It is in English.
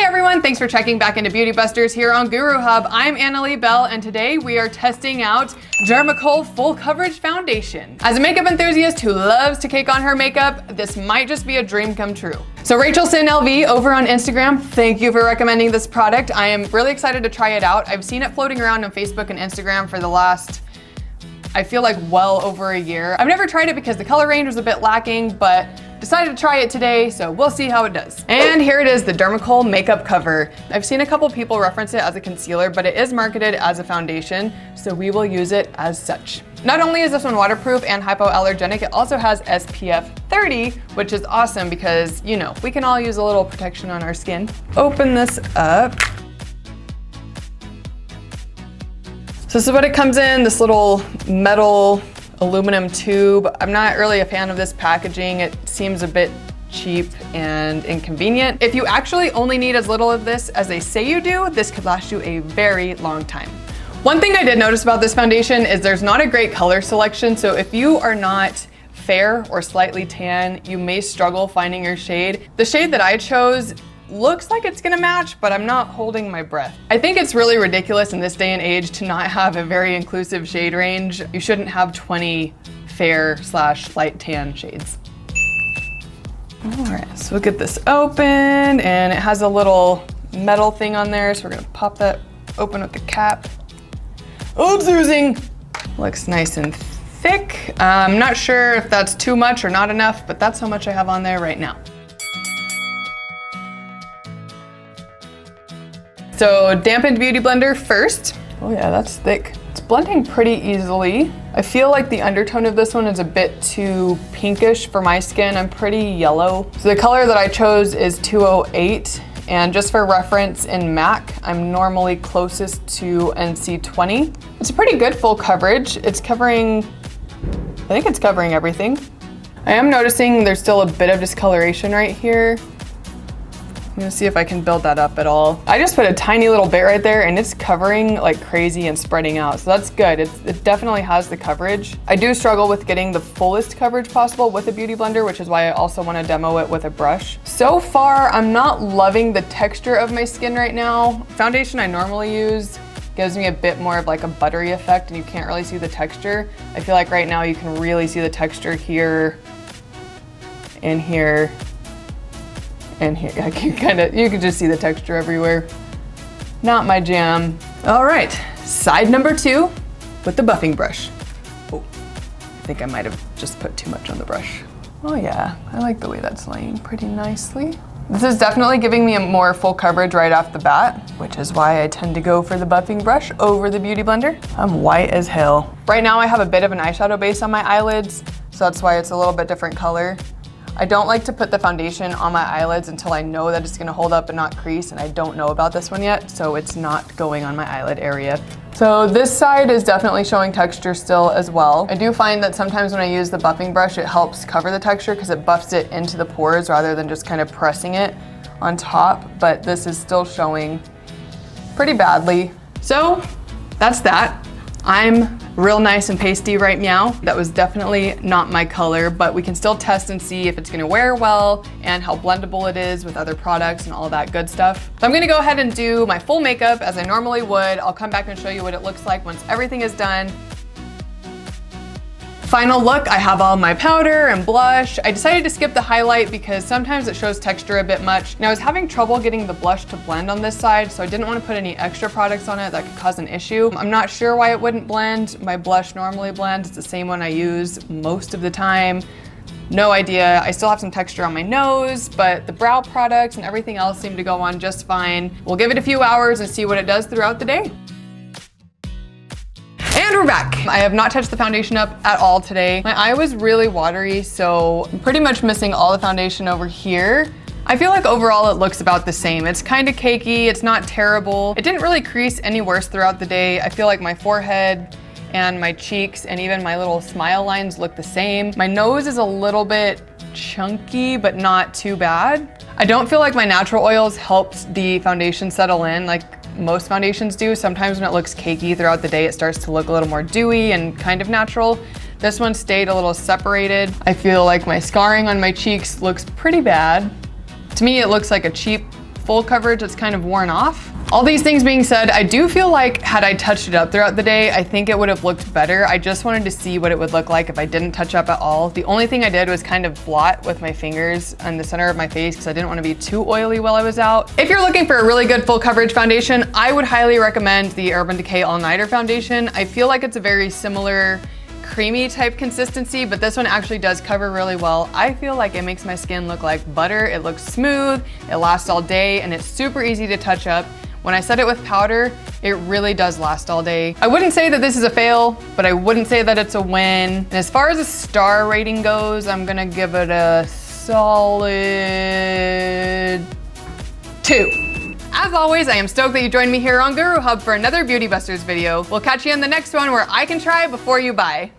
everyone, thanks for checking back into Beauty Busters here on Guru Hub. I'm Annalee Belle, and today we are testing out Dermacol Full Coverage Foundation. As a makeup enthusiast who loves to cake on her makeup, this might just be a dream come true. So Rachelson LV over on Instagram, thank you for recommending this product. I am really excited to try it out. I've seen it floating around on Facebook and Instagram for the last, I feel like well over a year. I've never tried it because the color range was a bit lacking, but decided to try it today, so we'll see how it does. And here it is, the Dermacol makeup cover. I've seen a couple people reference it as a concealer, but it is marketed as a foundation, so we will use it as such. Not only is this one waterproof and hypoallergenic, it also has SPF 30, which is awesome because, you know, we can all use a little protection on our skin. Open this up. So this is what it comes in, this little metal aluminum tube. I'm not really a fan of this packaging. It seems a bit cheap and inconvenient. If you actually only need as little of this as they say you do, this could last you a very long time. One thing I did notice about this foundation is there's not a great color selection. So if you are not fair or slightly tan, you may struggle finding your shade. The shade that I chose looks like it's gonna match, but I'm not holding my breath. I think it's really ridiculous in this day and age to not have a very inclusive shade range. You shouldn't have 20 fair/light tan shades. All right, so we'll get this open, and it has a little metal thing on there, so we're gonna pop that open with the cap. Oops, oozing. Looks nice and thick. I'm not sure if that's too much or not enough, but that's how much I have on there right now. So dampened beauty blender first. Oh yeah, that's thick. It's blending pretty easily. I feel like the undertone of this one is a bit too pinkish for my skin. I'm pretty yellow. So the color that I chose is 208. And just for reference, in MAC, I'm normally closest to NC20. It's a pretty good full coverage. It's covering, I think it's covering everything. I am noticing there's still a bit of discoloration right here. I'm gonna see if I can build that up at all. I just put a tiny little bit right there and it's covering like crazy and spreading out. So that's good. It definitely has the coverage. I do struggle with getting the fullest coverage possible with a beauty blender, which is why I also wanna demo it with a brush. So far, I'm not loving the texture of my skin right now. Foundation I normally use gives me a bit more of like a buttery effect and you can't really see the texture. I feel like right now you can really see the texture here and here. And here, I can you can just see the texture everywhere. Not my jam. All right, side number 2 with the buffing brush. Oh, I think I might have just put too much on the brush. Oh yeah, I like the way that's laying pretty nicely. This is definitely giving me a more full coverage right off the bat, which is why I tend to go for the buffing brush over the beauty blender. I'm white as hell. Right now I have a bit of an eyeshadow base on my eyelids, so that's why it's a little bit different color. I don't like to put the foundation on my eyelids until I know that it's gonna hold up and not crease, and I don't know about this one yet, so it's not going on my eyelid area. So this side is definitely showing texture still as well. I do find that sometimes when I use the buffing brush, it helps cover the texture because it buffs it into the pores rather than just kind of pressing it on top, but this is still showing pretty badly. So that's that. I'm real nice and pasty right now. That was definitely not my color, but we can still test and see if it's gonna wear well and how blendable it is with other products and all that good stuff. So I'm gonna go ahead and do my full makeup as I normally would. I'll come back and show you what it looks like once everything is done. Final look, I have all my powder and blush. I decided to skip the highlight because sometimes it shows texture a bit much. Now I was having trouble getting the blush to blend on this side, so I didn't want to put any extra products on it that could cause an issue. I'm not sure why it wouldn't blend. My blush normally blends. It's the same one I use most of the time. No idea. I still have some texture on my nose, but the brow products and everything else seem to go on just fine. We'll give it a few hours and see what it does throughout the day. And we're back. I have not touched the foundation up at all today. My eye was really watery, so I'm pretty much missing all the foundation over here. I feel like overall it looks about the same. It's kind of cakey, it's not terrible. It didn't really crease any worse throughout the day. I feel like my forehead and my cheeks and even my little smile lines look the same. My nose is a little bit chunky, but not too bad. I don't feel like my natural oils helped the foundation settle in like most foundations do. Sometimes when it looks cakey throughout the day, it starts to look a little more dewy and kind of natural. This one stayed a little separated. I feel like my scarring on my cheeks looks pretty bad. To me, it looks like a cheap full coverage that's kind of worn off. All these things being said, I do feel like had I touched it up throughout the day, I think it would have looked better. I just wanted to see what it would look like if I didn't touch up at all. The only thing I did was kind of blot with my fingers on the center of my face because I didn't want to be too oily while I was out. If you're looking for a really good full coverage foundation, I would highly recommend the Urban Decay All Nighter foundation. I feel like it's a very similar creamy type consistency, but this one actually does cover really well. I feel like it makes my skin look like butter. It looks smooth, it lasts all day, and it's super easy to touch up. When I set it with powder, it really does last all day. I wouldn't say that this is a fail, but I wouldn't say that it's a win. And as far as a star rating goes, I'm gonna give it a solid 2. As always, I am stoked that you joined me here on Guru Hub for another Beauty Busters video. We'll catch you in the next one where I can try before you buy.